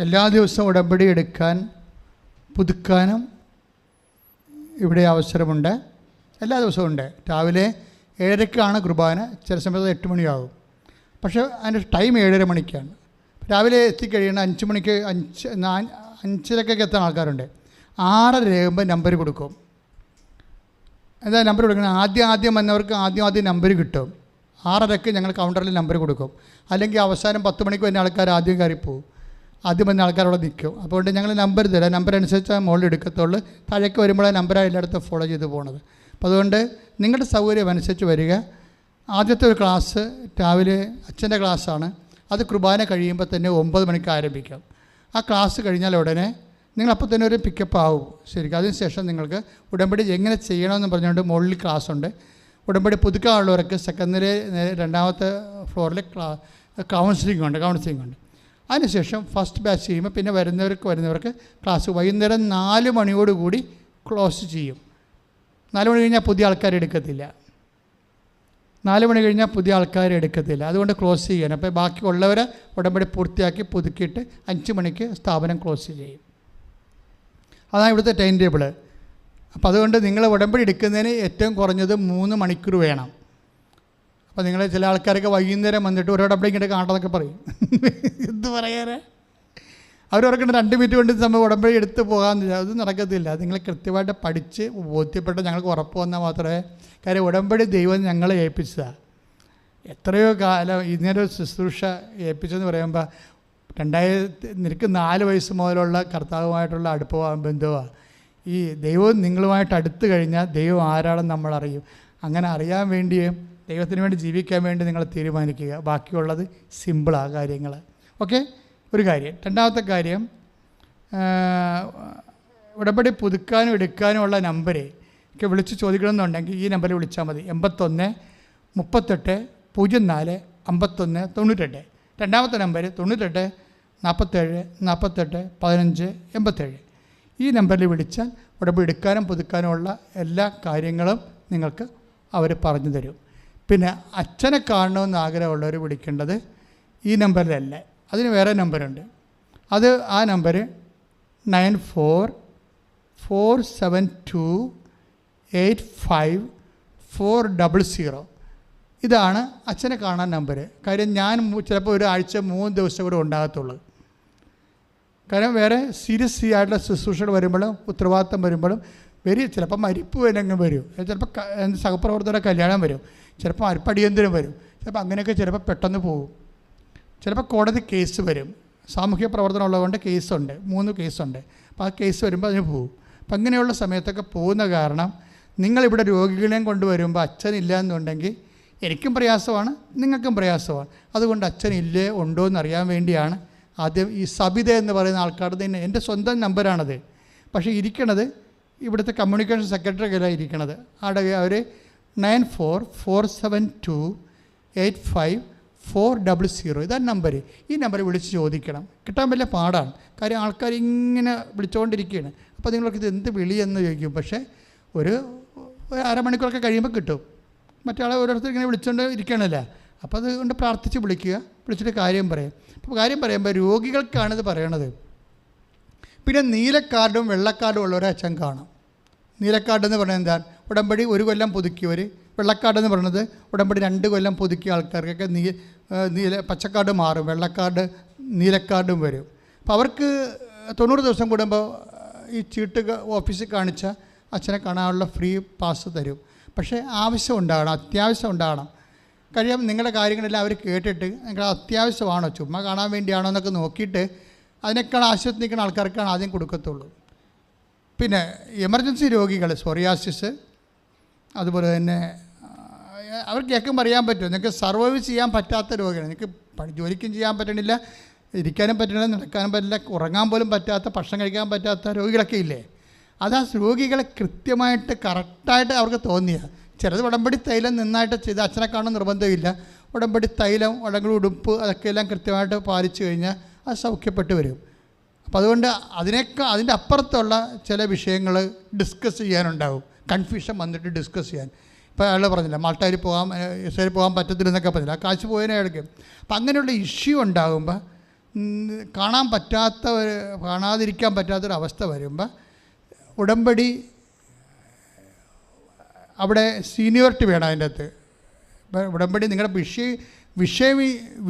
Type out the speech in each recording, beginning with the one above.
എല്ലാ ദിവസവും ഉടമ്പടി എടുക്കാൻ പുതുക്കാനും ഇവിടെ അവസരമുണ്ട്. എല്ലാ ദിവസവും ഉണ്ട്. രാവിലെ 7:30 കുർബാന, ചില സമയത്ത് 8 മണിയാകും. പക്ഷേ അതിൻ്റെ ടൈം 7:30 മണിക്കാണ്. രാവിലെ എത്തിക്കഴിയണ 5 മണിക്ക് 5:05 എത്താൻ ആൾക്കാരുണ്ട്. 6:30 നമ്പർ കൊടുക്കും. എന്താ നമ്പർ കൊടുക്കണം? ആദ്യം വന്നവർക്ക് ആദ്യം നമ്പർ കിട്ടും. 6:30 ഞങ്ങൾ കൗണ്ടറിൽ നമ്പർ കൊടുക്കും. അല്ലെങ്കിൽ അവസാനം 10 മണിക്ക് വന്ന ആൾക്കാർ ആദ്യം കയറിപ്പോവും. ആദ്യം വന്ന ആൾക്കാർ അവിടെ നിൽക്കും. അതുകൊണ്ട് ഞങ്ങൾ നമ്പർ തരാം. നമ്പർ അനുസരിച്ച് മുകളിൽ എടുക്കത്തുള്ളൂ. താഴേക്ക് വരുമ്പോഴേ നമ്പറാണ് എല്ലായിടത്തും ഫോളോ ചെയ്ത് പോകുന്നത്. അപ്പോൾ അതുകൊണ്ട് നിങ്ങളുടെ സൗകര്യം അനുസരിച്ച് വരിക. ആദ്യത്തെ ഒരു ക്ലാസ് രാവിലെ അച്ഛൻ്റെ ക്ലാസ്സാണ്. അത് കുർബാന കഴിയുമ്പോൾ തന്നെ 9 മണിക്ക് ആരംഭിക്കാം. ആ ക്ലാസ് കഴിഞ്ഞാൽ ഉടനെ നിങ്ങളപ്പോൾ തന്നെ ഒരു പിക്കപ്പ് ആവും ശരിക്കും. അതിനുശേഷം നിങ്ങൾക്ക് ഉടമ്പടി എങ്ങനെ ചെയ്യണമെന്ന് പറഞ്ഞുകൊണ്ട് മുകളിൽ ക്ലാസ്സുണ്ട്. ഉടമ്പടി പുതുക്കാനുള്ളവർക്ക് സെക്കൻഡറി 2ാമത്തെ ഫ്ലോറിൽ കൗൺസിലിംഗ് ഉണ്ട്. അതിനുശേഷം ഫസ്റ്റ് ബാച്ച് ചെയ്യുമ്പോൾ പിന്നെ വരുന്നവർക്ക് ക്ലാസ് വൈകുന്നേരം 4 മണിയോടുകൂടി ക്ലോസ് ചെയ്യും. 4 മണി കഴിഞ്ഞാൽ പുതിയ ആൾക്കാർ എടുക്കത്തില്ല. 4 മണി കഴിഞ്ഞാൽ പുതിയ ആൾക്കാർ എടുക്കത്തില്ല. അതുകൊണ്ട് ക്ലോസ് ചെയ്യാൻ. അപ്പോൾ ബാക്കിയുള്ളവരെ ഉടമ്പടി പൂർത്തിയാക്കി പുതുക്കിയിട്ട് 5 മണിക്ക് സ്ഥാപനം ക്ലോസ് ചെയ്യും. അതാണ് ഇവിടുത്തെ ടൈം ടേബിൾ. അപ്പോൾ അതുകൊണ്ട് നിങ്ങൾ ഉടമ്പടി എടുക്കുന്നതിന് ഏറ്റവും കുറഞ്ഞത് 3 മണിക്കൂർ വേണം. അപ്പോൾ നിങ്ങൾ ചില ആൾക്കാരൊക്കെ വൈകുന്നേരം വന്നിട്ട് ഒരു ഉടമ്പടി ഇങ്ങോട്ട് കാണണമെന്നൊക്കെ പറയും. എന്ത് പറയാറ്? അവർ ഓർക്കേണ്ട 2 മിനിറ്റ് കൊണ്ട് സമയം ഉടമ്പടി എടുത്ത് പോകാമെന്നില്ല. അത് നടക്കത്തില്ല. അത് നിങ്ങൾ കൃത്യമായിട്ട് പഠിച്ച് ബോധ്യപ്പെട്ട് ഞങ്ങൾക്ക് ഉറപ്പ് വന്നാൽ മാത്രമേ. കാര്യം ഉടമ്പടി ദൈവം ഞങ്ങളെ ഏൽപ്പിച്ചതാണ്. എത്രയോ കാലം ഇങ്ങനൊരു ശുശ്രൂഷ ഏൽപ്പിച്ചെന്ന് പറയുമ്പോൾ നിനക്ക് 4 വയസ്സ് മുതലുള്ള കർത്താവുമായിട്ടുള്ള ബന്ധമാണ്. ഈ ദൈവം നിങ്ങളുമായിട്ട് അടുത്ത് കഴിഞ്ഞാൽ ദൈവം ആരാണെന്ന് നമ്മൾ അറിയും. അങ്ങനെ അറിയാൻ വേണ്ടിയും ദൈവത്തിന് വേണ്ടി ജീവിക്കാൻ വേണ്ടി നിങ്ങൾ തീരുമാനിക്കുക. ബാക്കിയുള്ളത് സിമ്പിളാണ് കാര്യങ്ങൾ. ഓക്കെ, ഒരു കാര്യം. 2ാമത്തെ കാര്യം, ഉടമ്പടി പുതുക്കാനും എടുക്കാനുമുള്ള നമ്പർ ഒക്കെ വിളിച്ച് ചോദിക്കണമെന്നുണ്ടെങ്കിൽ ഈ നമ്പറിൽ വിളിച്ചാൽ മതി. 81 38 04 51 92. 2ാമത്തെ നമ്പർ 98 47 48 15 87. ഈ നമ്പറിൽ വിളിച്ചാൽ ഉടമ്പടി എടുക്കാനും പുതുക്കാനുമുള്ള എല്ലാ കാര്യങ്ങളും നിങ്ങൾക്ക് അവർ പറഞ്ഞു തരും. പിന്നെ അച്ഛനെ കാണണമെന്ന് ആഗ്രഹമുള്ളവർ വിളിക്കേണ്ടത് ഈ നമ്പറിലല്ല, അതിന് വേറെ നമ്പറുണ്ട്. ആ നമ്പർ 9447285400. ഇതാണ് അച്ഛനെ കാണാൻ നമ്പർ. കാര്യം ഞാൻ ചിലപ്പോൾ ഒരാഴ്ച 3 ദിവസം കൂടെ ഉണ്ടാകത്തുള്ളൂ. കാരണം വേറെ സീരിയസ് ആയിട്ടുള്ള ശുശ്രൂഷകൾ വരുമ്പോഴും ഉത്തരവാദിത്തം വരുമ്പോഴും ചിലപ്പോൾ മരിപ്പ് വേണമെങ്കിൽ വരും, ചിലപ്പോൾ സഹപ്രവർത്തകരുടെ കല്യാണം വരും, ചിലപ്പോൾ അടിയന്തരം വരും, ചിലപ്പോൾ അങ്ങനെയൊക്കെ ചിലപ്പോൾ പെട്ടെന്ന് പോകും, ചിലപ്പോൾ കോടതി കേസ് വരും. സാമൂഹ്യ പ്രവർത്തനം ഉള്ളതുകൊണ്ട് കേസുണ്ട്, 3 കേസുണ്ട്. അപ്പോൾ ആ കേസ് വരുമ്പോൾ അതിന് പോകും. അപ്പം അങ്ങനെയുള്ള സമയത്തൊക്കെ പോകുന്ന കാരണം നിങ്ങളിവിടെ രോഗികളെയും കൊണ്ടുവരുമ്പോൾ അച്ഛനില്ല എന്നുണ്ടെങ്കിൽ എനിക്കും പ്രയാസമാണ്, നിങ്ങൾക്കും പ്രയാസമാണ്. അതുകൊണ്ട് അച്ഛനില്ലേ ഉണ്ടോ എന്നറിയാൻ വേണ്ടിയാണ് ആദ്യം ഈ സബിത എന്ന് പറയുന്ന ആൾക്കാരുടെ തന്നെ എൻ്റെ സ്വന്തം നമ്പറാണത്. പക്ഷേ ഇരിക്കണത് ഇവിടുത്തെ കമ്മ്യൂണിക്കേഷൻ സെക്രട്ടറിക്കല്ല ഇരിക്കണത്. അവിടെ അവർ 9447285400. ഇതാണ് നമ്പർ. ഈ നമ്പർ വിളിച്ച് ചോദിക്കണം. കിട്ടാൻ വലിയ പാടാണ്. കാര്യം ആൾക്കാർ ഇങ്ങനെ വിളിച്ചുകൊണ്ടിരിക്കുകയാണ്. അപ്പോൾ നിങ്ങൾക്ക് ഇത് എന്ത് വിളിയെന്ന് ചോദിക്കും. പക്ഷേ ഒരു അരമണിക്കൂറൊക്കെ കഴിയുമ്പോൾ കിട്ടും. മറ്റാളെ ഓരോരുത്തർ ഇങ്ങനെ വിളിച്ചുകൊണ്ട് ഇരിക്കണമല്ല. അപ്പോൾ അതുകൊണ്ട് പ്രാർത്ഥിച്ച് വിളിച്ചിട്ട് കാര്യം പറയും. അപ്പോൾ കാര്യം പറയുമ്പോൾ രോഗികൾക്കാണിത് പറയണത്. പിന്നെ നീലക്കാർഡും വെള്ളക്കാർഡും ഉള്ളവരെ അച്ഛൻ കാണും. നീലക്കാർഡ് എന്ന് പറയുന്നത് എന്താണ്? ഉടമ്പടി 1 കൊല്ലം പുതുക്കിയവർ. വെള്ളക്കാർഡ് എന്ന് പറയുന്നത് ഉടമ്പടി 2 കൊല്ലം പുതുക്കിയ ആൾക്കാർക്കൊക്കെ പച്ചക്കാർഡ് മാറും, വെള്ളക്കാർഡ് നീലക്കാർഡും വരും. അപ്പോൾ അവർക്ക് 90 ദിവസം കൂടുമ്പോൾ ഈ ചീട്ട് ഓഫീസിൽ കാണിച്ച അച്ഛനെ കാണാനുള്ള ഫ്രീ പാസ് തരും. പക്ഷേ ആവശ്യം ഉണ്ടാകണം, അത്യാവശ്യം ഉണ്ടാകണം. കാര്യം നിങ്ങളുടെ കാര്യങ്ങളെല്ലാം അവർ കേട്ടിട്ട് നിങ്ങൾ അത്യാവശ്യമാണോ ചുമ്മാ കാണാൻ വേണ്ടിയാണോ എന്നൊക്കെ നോക്കിയിട്ട് അതിനേക്കാൾ ആശുപത്രി നിൽക്കുന്ന ആൾക്കാർക്കാണ് ആദ്യം കൊടുക്കത്തുള്ളൂ. പിന്നെ എമർജൻസി രോഗികൾ, സോറിയാസിസ്, അതുപോലെ തന്നെ അവർ കേൾക്കുമ്പോൾ അറിയാൻ പറ്റും നിങ്ങൾക്ക് സർവൈവ് ചെയ്യാൻ പറ്റാത്ത രോഗികൾ, നിങ്ങൾക്ക് ജോലിക്കും ചെയ്യാൻ പറ്റണില്ല, ഇരിക്കാനും പറ്റണില്ല, നടക്കാനും പറ്റില്ല, ഉറങ്ങാൻ പോലും പറ്റാത്ത, ഭക്ഷണം കഴിക്കാൻ പറ്റാത്ത രോഗികളൊക്കെ ഇല്ലേ? അത് ആ രോഗികളെ കൃത്യമായിട്ട് കറക്റ്റായിട്ട് അവർക്ക് തോന്നിയ ചിലത് ഉടമ്പടി തൈലം നന്നായിട്ട് ചെയ്ത് അച്ഛനെ കാണാൻ നിർബന്ധമില്ല. ഉടമ്പടി തൈലം, ഉടമ്പടി ഉടുപ്പ് അതൊക്കെ എല്ലാം കൃത്യമായിട്ട് പാലിച്ചു കഴിഞ്ഞാൽ അത് സൗഖ്യപ്പെട്ട് വരും. അപ്പോൾ അതുകൊണ്ട് അതിൻ്റെ അപ്പുറത്തുള്ള ചില വിഷയങ്ങൾ ഡിസ്കസ് ചെയ്യാനുണ്ടാവും. കൺഫ്യൂഷൻ വന്നിട്ട് ഡിസ്കസ് ചെയ്യാൻ. ഇപ്പോൾ അയാൾ പറഞ്ഞില്ല മാൾട്ടയിൽ പോകാൻ പറ്റത്തില്ലെന്നൊക്കെ പറഞ്ഞില്ല, ആ കാശ് പോയതിനെ എടുക്കും. അപ്പം അങ്ങനെയുള്ള ഇഷ്യൂ ഉണ്ടാകുമ്പോൾ കാണാതിരിക്കാൻ പറ്റാത്തൊരവസ്ഥ വരുമ്പോൾ ഉടമ്പടി അവിടെ സീനിയോറിറ്റി വേണം. അതിൻ്റെ അകത്ത് ഉടമ്പടി നിങ്ങളുടെ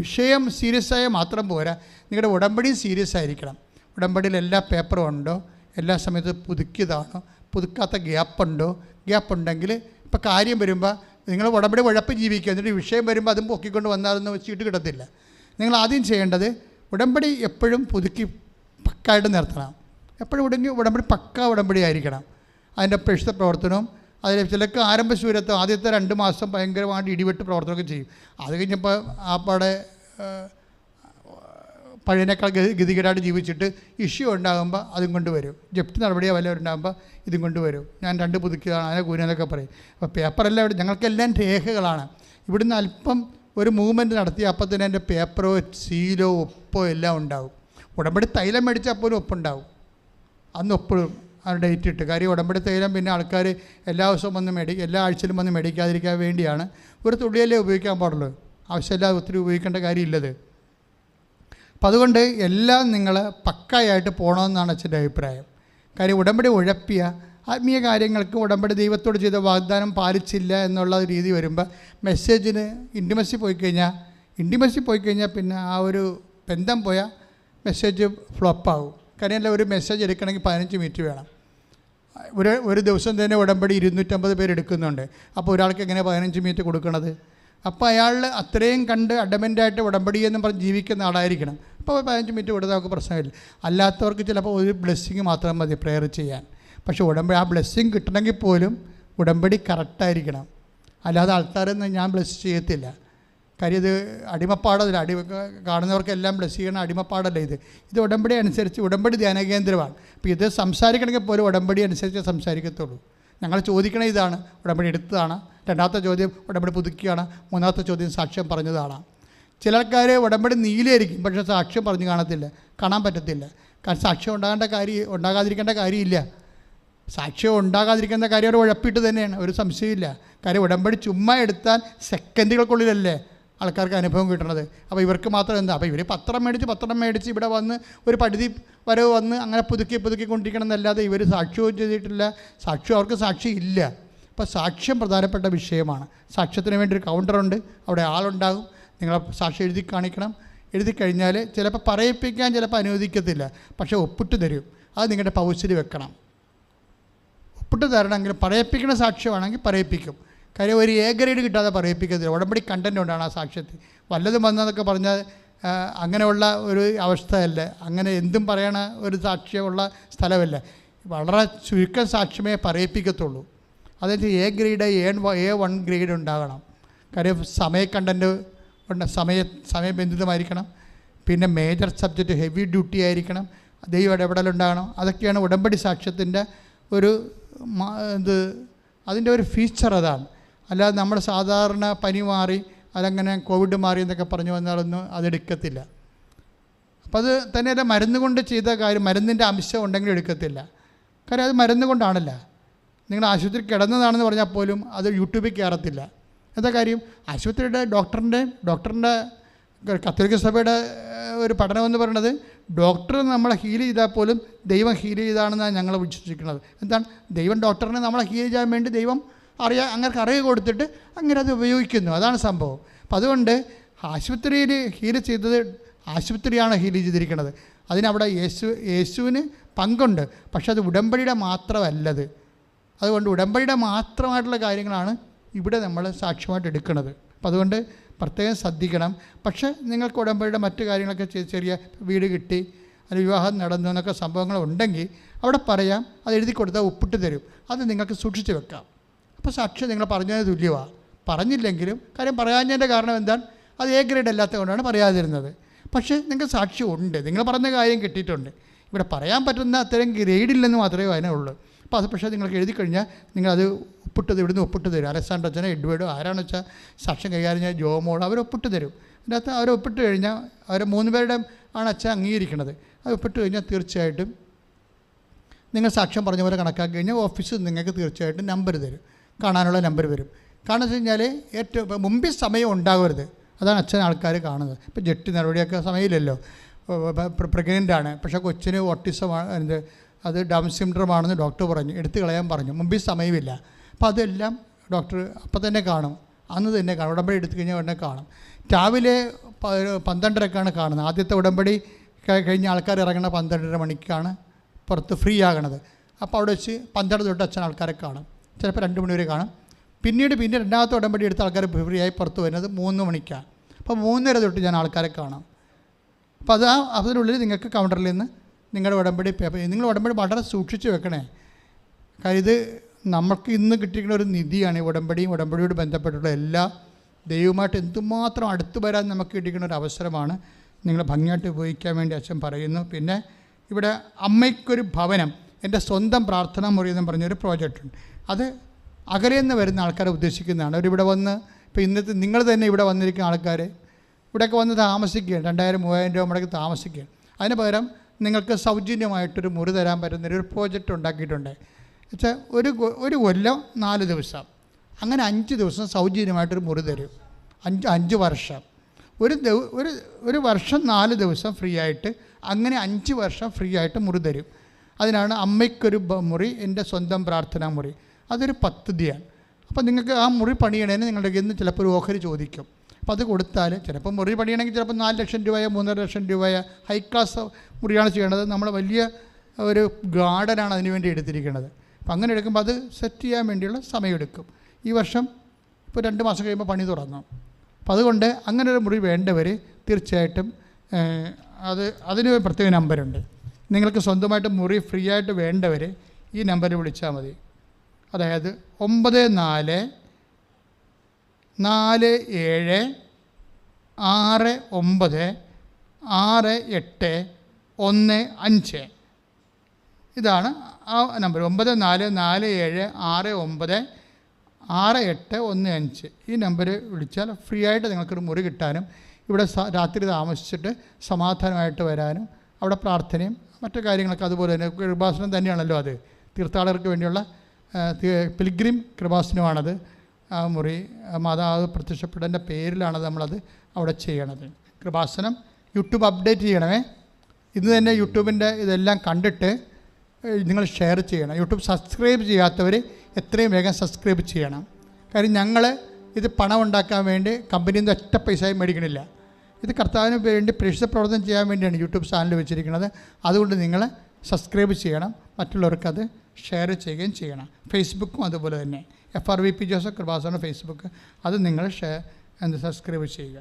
വിഷയം സീരിയസ് ആയാൽ മാത്രം പോരാ, നിങ്ങളുടെ ഉടമ്പടിയും സീരിയസ് ആയിരിക്കണം. ഉടമ്പടിയിൽ എല്ലാ പേപ്പറും ഉണ്ടോ, എല്ലാ സമയത്തും പുതുക്കിയതാണോ, പുതുക്കാത്ത ഗ്യാപ്പുണ്ടോ, ഗ്യാപ്പുണ്ടെങ്കിൽ ഇപ്പോൾ കാര്യം വരുമ്പോൾ നിങ്ങൾ ഉടമ്പടി ഉഴപ്പ് ജീവിക്കുക, എന്നിട്ട് വിഷയം വരുമ്പോൾ അതും പൊക്കിക്കൊണ്ട് വന്നാലൊന്നും ചീട്ട് കിട്ടത്തില്ല. നിങ്ങൾ ആദ്യം ചെയ്യേണ്ടത് ഉടമ്പടി എപ്പോഴും പുതുക്കി പക്കായിട്ട് നിർത്തണം. എപ്പോഴും ഉടമ്പടി പക്ക ഉടമ്പടി ആയിരിക്കണം. അതിൻ്റെ പ്രേക്ഷിത പ്രവർത്തനവും അതിൽ ചിലർക്ക് ആരംഭശൂരത്വം ആദ്യത്തെ 2 മാസം ഭയങ്കരമായിട്ട് ഇടിവെട്ട് പ്രവർത്തനമൊക്കെ ചെയ്യും. അത് കഴിഞ്ഞപ്പോൾ ആപ്പാടെ പഴയനേക്കാൾ ഗതികേടായിട്ട് ജീവിച്ചിട്ട് ഇഷ്യൂ ഉണ്ടാകുമ്പോൾ അതും കൊണ്ട് വരും. ജപ്തി നടപടിയോ വല്ലവരും ഉണ്ടാകുമ്പോൾ ഇതും കൊണ്ട് വരും. ഞാൻ 2 പുതുക്കിയതാണ് അതിനെ കൂനെന്നൊക്കെ പറയും. അപ്പോൾ പേപ്പറെല്ലാം ഞങ്ങൾക്കെല്ലാം രേഖകളാണ്. ഇവിടുന്ന് അല്പം ഒരു മൂവ്മെൻറ്റ് നടത്തിയ അപ്പം തന്നെ എൻ്റെ പേപ്പറോ സീലോ ഒപ്പോ എല്ലാം ഉണ്ടാവും. ഉടമ്പടി തൈലം മേടിച്ചാൽ പോലും ഒപ്പുണ്ടാവും. അന്ന് ഒപ്പിടും ആ ഡേറ്റ് ഇട്ട്. കാര്യം ഉടമ്പടി തൈലം പിന്നെ ആൾക്കാർ എല്ലാ ദിവസവും എല്ലാ ആഴ്ചയിലും വന്ന് മേടിക്കാതിരിക്കാൻ വേണ്ടിയാണ്. ഒരു തുള്ളിയല്ലേ ഉപയോഗിക്കാൻ പാടുള്ളൂ, ആവശ്യമില്ലാതെ ഒത്തിരി ഉപയോഗിക്കേണ്ട കാര്യമില്ലത്. അപ്പം അതുകൊണ്ട് എല്ലാം നിങ്ങൾ പക്കായായിട്ട് പോകണമെന്നാണ് അച്ഛൻ്റെ അഭിപ്രായം. കാര്യം ഉടമ്പടി ഉഴപ്പിയ ആത്മീയ കാര്യങ്ങൾക്ക് ഉടമ്പടി ദൈവത്തോട് ചെയ്ത വാഗ്ദാനം പാലിച്ചില്ല എന്നുള്ള രീതി വരുമ്പോൾ മെസ്സേജിന് ഇൻറ്റിമസി പോയി കഴിഞ്ഞാൽ പിന്നെ ആ ഒരു ബന്ധം പോയാൽ മെസ്സേജ് ഫ്ലോപ്പാകും. കാര്യം ഒരു മെസ്സേജ് എടുക്കണമെങ്കിൽ 15 മിനിറ്റ് വേണം. ഒരു ദിവസം തന്നെ ഉടമ്പടി 250 പേര് എടുക്കുന്നുണ്ട്. അപ്പോൾ ഒരാൾക്ക് എങ്ങനെ 15 മിനിറ്റ് കൊടുക്കണത്? അപ്പോൾ അയാൾ അത്രയും കണ്ട് അഡമൻ്റായിട്ട് ഉടമ്പടി എന്നും പറഞ്ഞ് ജീവിക്കുന്ന ആളായിരിക്കണം. അപ്പോൾ 15 മിനിറ്റ് കൊടുത്താൽ നമുക്ക് പ്രശ്നമില്ല. അല്ലാത്തവർക്ക് ചിലപ്പോൾ ഒരു ബ്ലെസ്സിങ് മാത്രം മതി പ്രെയർ ചെയ്യാൻ. പക്ഷേ ഉടമ്പടി ആ ബ്ലെസ്സിങ് കിട്ടണമെങ്കിൽ പോലും ഉടമ്പടി കറക്റ്റായിരിക്കണം. അല്ലാതെ ആൾക്കാരൊന്നും ഞാൻ ബ്ലെസ് ചെയ്യത്തില്ല. കാര്യം ഇത് അടിമപ്പാടല്ല. കാണുന്നവർക്കെല്ലാം ബ്ലെസ് ചെയ്യണം അടിമപ്പാടല്ല. ഇത് ഉടമ്പടി അനുസരിച്ച് ഉടമ്പടി ധ്യാനകേന്ദ്രമാണ്. അപ്പോൾ ഇത് സംസാരിക്കണമെങ്കിൽ പോലും ഉടമ്പടി അനുസരിച്ച് സംസാരിക്കത്തുള്ളൂ. ഞങ്ങൾ ചോദിക്കണത് ഇതാണ്, ഉടമ്പടി എടുത്തതാണ്. 2ാമത്തെ ചോദ്യം ഉടമ്പടി പുതുക്കിയാണ്. 3ാമത്തെ ചോദ്യം സാക്ഷ്യം പറഞ്ഞതാണ്. ചില ആൾക്കാർ ഉടമ്പടി നീലയായിരിക്കും, പക്ഷേ സാക്ഷ്യം പറഞ്ഞു കാണാൻ പറ്റത്തില്ല. കാരണം സാക്ഷ്യം ഉണ്ടാകാതിരിക്കേണ്ട കാര്യമില്ല. സാക്ഷ്യം ഉണ്ടാകാതിരിക്കുന്ന കാര്യം ഒരു ഉഴപ്പിട്ട് തന്നെയാണ്, ഒരു സംശയമില്ല. കാര്യം ഉടമ്പടി ചുമ്മാ എടുത്താൽ സെക്കൻഡുകൾക്കുള്ളിലല്ലേ ആൾക്കാർക്ക് അനുഭവം കിട്ടണത്. അപ്പോൾ ഇവർക്ക് മാത്രം എന്താ? അപ്പോൾ ഇവർ പത്രം മേടിച്ച് ഇവിടെ വന്ന് ഒരു പരിധി വരെ വന്ന് അങ്ങനെ പുതുക്കിക്കൊണ്ടിരിക്കണം എന്നല്ലാതെ ഇവർ സാക്ഷ്യവും ചെയ്തിട്ടില്ല. അവർക്ക് സാക്ഷ്യം ഇല്ല. അപ്പോൾ സാക്ഷ്യം പ്രധാനപ്പെട്ട വിഷയമാണ്. സാക്ഷ്യത്തിന് വേണ്ടി ഒരു കൗണ്ടറുണ്ട്, അവിടെ ആളുണ്ടാകും. നിങ്ങൾ സാക്ഷ്യം എഴുതി കാണിക്കണം. എഴുതി കഴിഞ്ഞാൽ ചിലപ്പോൾ പറയിപ്പിക്കാൻ ചിലപ്പോൾ അനുവദിക്കത്തില്ല, പക്ഷേ ഒപ്പിട്ട് തരും. അത് നിങ്ങളുടെ പൗച്ചിൽ വെക്കണം. ഒപ്പിട്ട് തരണമെങ്കിൽ പറയിപ്പിക്കുന്ന സാക്ഷ്യമാണെങ്കിൽ പറയിപ്പിക്കും. കാര്യം ഒരു A ഗ്രേഡ് കിട്ടാതെ പറയിപ്പിക്കത്തില്ല. ഉടമ്പടി കണ്ടൻ്റ് കൊണ്ടാണ് ആ സാക്ഷ്യത്തിൽ. വല്ലതും വന്നതൊക്കെ പറഞ്ഞാൽ അങ്ങനെയുള്ള ഒരു അവസ്ഥയല്ല. അങ്ങനെ എന്തും പറയണ ഒരു സാക്ഷ്യമുള്ള സ്ഥലമല്ല. വളരെ ചുരുക്കം സാക്ഷ്യമേ പറയിപ്പിക്കത്തുള്ളൂ. അതായത് A ഗ്രേഡ് A1 ഗ്രേഡ് ഉണ്ടാകണം. കാര്യം കണ്ടൻറ്റ് സമയബന്ധിതമായിരിക്കണം. പിന്നെ മേജർ സബ്ജക്റ്റ് ഹെവി ഡ്യൂട്ടി ആയിരിക്കണം. ദൈവ ഇടപെടലുണ്ടാകണം. അതൊക്കെയാണ് ഉടമ്പടി സാക്ഷ്യത്തിൻ്റെ അതിൻ്റെ ഒരു ഫീച്ചർ. അതാണ്. അല്ലാതെ നമ്മൾ സാധാരണ പനി മാറി അതങ്ങനെ കോവിഡ് മാറി എന്നൊക്കെ പറഞ്ഞു വന്നാലൊന്നും അതെടുക്കത്തില്ല. അപ്പം അത് തന്നെയല്ല, മരുന്ന് കൊണ്ട് ചെയ്ത കാര്യം മരുന്നിൻ്റെ അംശം ഉണ്ടെങ്കിൽ എടുക്കത്തില്ല. കാര്യം അത് മരുന്ന് കൊണ്ടാണല്ലോ. നിങ്ങൾ ആശുപത്രി കിടന്നതാണെന്ന് പറഞ്ഞാൽ പോലും അത് യൂട്യൂബിൽ കയറത്തില്ല. എന്താ കാര്യം? ആശുപത്രിയുടെ ഡോക്ടറിൻ്റെ കത്തോലിക്ക സഭയുടെ ഒരു പഠനമെന്ന് പറയുന്നത് ഡോക്ടർ നമ്മളെ ഹീൽ ചെയ്താൽ പോലും ദൈവം ഹീൽ ചെയ്താണെന്നാണ് ഞങ്ങൾ വിശ്വസിക്കുന്നത്. എന്താണ്? ദൈവം ഡോക്ടറിനെ നമ്മളെ ഹീൽ ചെയ്യാൻ വേണ്ടി ദൈവം അങ്ങനെ അറിവ് കൊടുത്തിട്ട് അങ്ങനെ അത് ഉപയോഗിക്കുന്നു. അതാണ് സംഭവം. അപ്പം അതുകൊണ്ട് ആശുപത്രിയിൽ ഹീൽ ചെയ്തത് ആശുപത്രിയാണ് ഹീൽ ചെയ്തിരിക്കുന്നത്. അതിനവിടെ യേശുവിന് പങ്കുണ്ട്. പക്ഷെ അത് ഉടമ്പടിയുടെ മാത്രമല്ലത്. അതുകൊണ്ട് ഉടമ്പടിയുടെ മാത്രമായിട്ടുള്ള കാര്യങ്ങളാണ് ഇവിടെ നമ്മൾ സാക്ഷ്യമായിട്ട് എടുക്കുന്നത്. അപ്പം അതുകൊണ്ട് പ്രത്യേകം ശ്രദ്ധിക്കണം. പക്ഷേ നിങ്ങൾക്ക് ഉടമ്പടിയുടെ മറ്റു കാര്യങ്ങളൊക്കെ ചെറിയ വീട് കിട്ടി അല്ലെങ്കിൽ വിവാഹം നടന്നു എന്നൊക്കെ സംഭവങ്ങൾ ഉണ്ടെങ്കിൽ അവിടെ പറയാം. അത് എഴുതി കൊടുത്താൽ ഒപ്പിട്ട് തരും. അത് നിങ്ങൾക്ക് സൂക്ഷിച്ച് വെക്കാം. അപ്പോൾ സാക്ഷ്യം നിങ്ങൾ പറഞ്ഞതിന് തുല്യമാണ്. പറഞ്ഞില്ലെങ്കിലും കാര്യം പറയാഞ്ഞതിൻ്റെ കാരണം എന്താണ്? അത് A ഗ്രേഡ് അല്ലാത്തത് കൊണ്ടാണ് പറയാതിരുന്നത്. പക്ഷേ നിങ്ങൾക്ക് സാക്ഷ്യം ഉണ്ട്, നിങ്ങൾ പറഞ്ഞ കാര്യം കിട്ടിയിട്ടുണ്ട്. ഇവിടെ പറയാൻ പറ്റുന്ന അത്തരം ഗ്രേഡില്ലെന്ന് മാത്രമേ അതിനുള്ളൂ. അപ്പോൾ അത് പക്ഷേ നിങ്ങൾക്ക് എഴുതി കഴിഞ്ഞാൽ നിങ്ങളത് ഇവിടുന്ന് ഒപ്പിട്ട് തരും. അലക്സാണ്ടർ അച്ഛനോ എഡ്വേർഡോ ആരാണെന്ന് വെച്ചാൽ സാക്ഷ്യം കൈകാര്യം ചെയ്യാൻ ജോമോൾ ഒപ്പിട്ട് തരും. അതിനകത്ത് ഒപ്പിട്ട് കഴിഞ്ഞാൽ 3 പേരുടെ ആണ് അച്ഛൻ അംഗീകരിക്കുന്നത്. അത് ഒപ്പിട്ട് കഴിഞ്ഞാൽ തീർച്ചയായിട്ടും നിങ്ങൾ സാക്ഷ്യം പറഞ്ഞ പോലെ കണക്കാക്കി കഴിഞ്ഞാൽ ഓഫീസിൽ നിങ്ങൾക്ക് തീർച്ചയായിട്ടും നമ്പർ തരും, കാണാനുള്ള നമ്പർ വരും. കാരണം വെച്ച് കഴിഞ്ഞാൽ ഏറ്റവും മുമ്പിൽ സമയം ഉണ്ടാകരുത്. അതാണ് അച്ഛൻ ആൾക്കാർ കാണുന്നത്. ഇപ്പോൾ ജപ്തി നടപടിയൊക്കെ സമയമില്ലല്ലോ. പ്രഗ്നൻ്റ് ആണ്, പക്ഷേ കൊച്ചിന് ഓട്ടിസമാണ്, അത് ഡൗൺ സിൻഡ്രോമാണെന്ന് ഡോക്ടർ പറഞ്ഞു, എടുത്തു കളയാൻ പറഞ്ഞു. മുമ്പിൽ സമയമില്ല. അപ്പോൾ അതെല്ലാം ഡോക്ടർ അപ്പം തന്നെ കാണും, അന്ന് തന്നെ കാണും. ഉടമ്പടി എടുത്തു കഴിഞ്ഞാൽ ഉടനെ കാണും. രാവിലെ 12:30ക്കാണ് കാണുന്നത്. ആദ്യത്തെ ഉടമ്പടി കഴിഞ്ഞ ആൾക്കാർ ഇറങ്ങുന്ന 12:30 മണിക്കാണ് പുറത്ത് ഫ്രീ ആകണത്. അപ്പോൾ അവിടെ വെച്ച് 12 തൊട്ട് അച്ഛൻ ആൾക്കാരെ കാണും, ചിലപ്പോൾ 2 മണി വരെ കാണും. പിന്നീട് രണ്ടാമത്തെ ഉടമ്പടി എടുത്ത ആൾക്കാർ ഫ്രീ ആയി പുറത്ത് വരുന്നത് 3 മണിക്കാണ്. അപ്പോൾ 3:30 തൊട്ട് ഞാൻ ആൾക്കാരെ കാണാം. അപ്പോൾ അതിനുള്ളിൽ നിങ്ങൾക്ക് കൗണ്ടറിൽ നിന്ന് നിങ്ങളുടെ ഉടമ്പടി പേപ്പർ, നിങ്ങൾ ഉടമ്പടി വളരെ സൂക്ഷിച്ച് വെക്കണേ. കാര്യം ഇത് നമുക്ക് ഇന്ന് കിട്ടിയിരിക്കുന്ന ഒരു നിധിയാണ്. ഈ ഉടമ്പടിയോട് ബന്ധപ്പെട്ടുള്ള എല്ലാ ദൈവമായിട്ട് എന്തുമാത്രം അടുത്ത് വരാൻ നമുക്ക് കിട്ടിയിരിക്കുന്ന ഒരു അവസരമാണ്. നിങ്ങൾ ഭംഗിയായിട്ട് ഉപയോഗിക്കാൻ വേണ്ടി അച്ഛൻ പറയുന്നു. പിന്നെ ഇവിടെ അമ്മയ്ക്കൊരു ഭവനം, എൻ്റെ സ്വന്തം പ്രാർത്ഥനാ മുറി എന്ന് പറഞ്ഞൊരു പ്രോജക്റ്റ് ഉണ്ട്. അത് അകലെ നിന്ന് വരുന്ന ആൾക്കാരെ ഉദ്ദേശിക്കുന്നതാണ്. അവരിവിടെ വന്ന്, ഇപ്പോൾ ഇന്നത്തെ നിങ്ങൾ തന്നെ ഇവിടെ വന്നിരിക്കുന്ന ആൾക്കാർ ഇവിടെയൊക്കെ വന്ന് താമസിക്കുകയാണ്, 2000-3000 രൂപ മുടക്കി താമസിക്കുകയാണ്. അതിന് പകരം നിങ്ങൾക്ക് സൗജന്യമായിട്ടൊരു മുറി തരാൻ പറ്റുന്നൊരു പ്രോജക്റ്റ് ഉണ്ടാക്കിയിട്ടുണ്ട്. വെച്ചാൽ ഒരു കൊല്ലം 4 ദിവസം, അങ്ങനെ 5 ദിവസം സൗജന്യമായിട്ടൊരു മുറി തരും. 5 വർഷം, ഒരു വർഷം 4 ദിവസം ഫ്രീ ആയിട്ട്, അങ്ങനെ 5 വർഷം ഫ്രീ ആയിട്ട് മുറി തരും. അതിനാണ് അമ്മയ്ക്കൊരു മുറി, എൻ്റെ സ്വന്തം പ്രാർത്ഥനാ മുറി. അതൊരു പദ്ധതിയാണ്. അപ്പോൾ നിങ്ങൾക്ക് ആ മുറി പണിയണേന് നിങ്ങളുടെ ഇന്ന് ചിലപ്പോൾ ഒരു ഓഹരി ചോദിക്കും. അപ്പോൾ അത് കൊടുത്താൽ ചിലപ്പോൾ മുറി പണിയണമെങ്കിൽ ചിലപ്പോൾ 4 ലക്ഷം രൂപയോ 3.5 ലക്ഷം രൂപയോ ഹൈ ക്ലാസ് മുറിയാണ് ചെയ്യേണ്ടത്. നമ്മൾ വലിയ ഒരു ഗാർഡനാണ് അതിന് വേണ്ടി എടുത്തിരിക്കുന്നത്. അപ്പോൾ അങ്ങനെ എടുക്കുമ്പോൾ അത് സെറ്റ് ചെയ്യാൻ വേണ്ടിയുള്ള സമയമെടുക്കും. ഈ വർഷം ഇപ്പോൾ 2 മാസം കഴിയുമ്പോൾ പണി തുടങ്ങും. അപ്പോൾ അതുകൊണ്ട് അങ്ങനെ ഒരു മുറി വേണ്ടവർ തീർച്ചയായിട്ടും അതിന് പ്രത്യേക നമ്പറുണ്ട്. നിങ്ങൾക്ക് സ്വന്തമായിട്ട് മുറി ഫ്രീ ആയിട്ട് വേണ്ടവർ ഈ നമ്പറിൽ വിളിച്ചാൽ മതി. അതായത് 9447696815. ഇതാണ് ആ നമ്പർ, 9447696815. ഈ നമ്പർ വിളിച്ചാൽ ഫ്രീ ആയിട്ട് നിങ്ങൾക്കൊരു മുറി കിട്ടാനും ഇവിടെ രാത്രി താമസിച്ചിട്ട് സമാധാനമായിട്ട് വരാനും അവിടെ പ്രാർത്ഥനയും മറ്റു കാര്യങ്ങളൊക്കെ അതുപോലെ തന്നെ കൃപാസനം തന്നെയാണല്ലോ അത്. തീർത്ഥാടകർക്ക് വേണ്ടിയുള്ള പിൽഗ്രിം കൃപാസനമാണത്. ആ മുറി മാതാവ് പ്രത്യക്ഷപ്പെട്ടതിൻ്റെ പേരിലാണത് നമ്മളത് അവിടെ ചെയ്യണത്. കൃപാസനം യൂട്യൂബ് അപ്ഡേറ്റ് ചെയ്യണമേ. ഇന്ന് തന്നെ യൂട്യൂബിൻ്റെ ഇതെല്ലാം കണ്ടിട്ട് നിങ്ങൾ ഷെയർ ചെയ്യണം. യൂട്യൂബ് സബ്സ്ക്രൈബ് ചെയ്യാത്തവർ എത്രയും വേഗം സബ്സ്ക്രൈബ് ചെയ്യണം. കാര്യം ഞങ്ങൾ ഇത് പണം ഉണ്ടാക്കാൻ വേണ്ടി കമ്പനിയിൽ നിന്ന് ഒറ്റ പൈസയും മേടിക്കണില്ല. ഇത് കർത്താവിന് വേണ്ടി പ്രേക്ഷിത പ്രവർത്തനം ചെയ്യാൻ വേണ്ടിയാണ് യൂട്യൂബ് ചാനൽ വെച്ചിരിക്കുന്നത്. അതുകൊണ്ട് നിങ്ങൾ സബ്സ്ക്രൈബ് ചെയ്യണം, മറ്റുള്ളവർക്കത് ഷെയർ ചെയ്യുകയും ചെയ്യണം. ഫേസ്ബുക്കും അതുപോലെ തന്നെ FRVP ജോസഫ് കൃപാസന ഫേസ്ബുക്ക്, അത് നിങ്ങൾ സബ്സ്ക്രൈബ് ചെയ്യുക.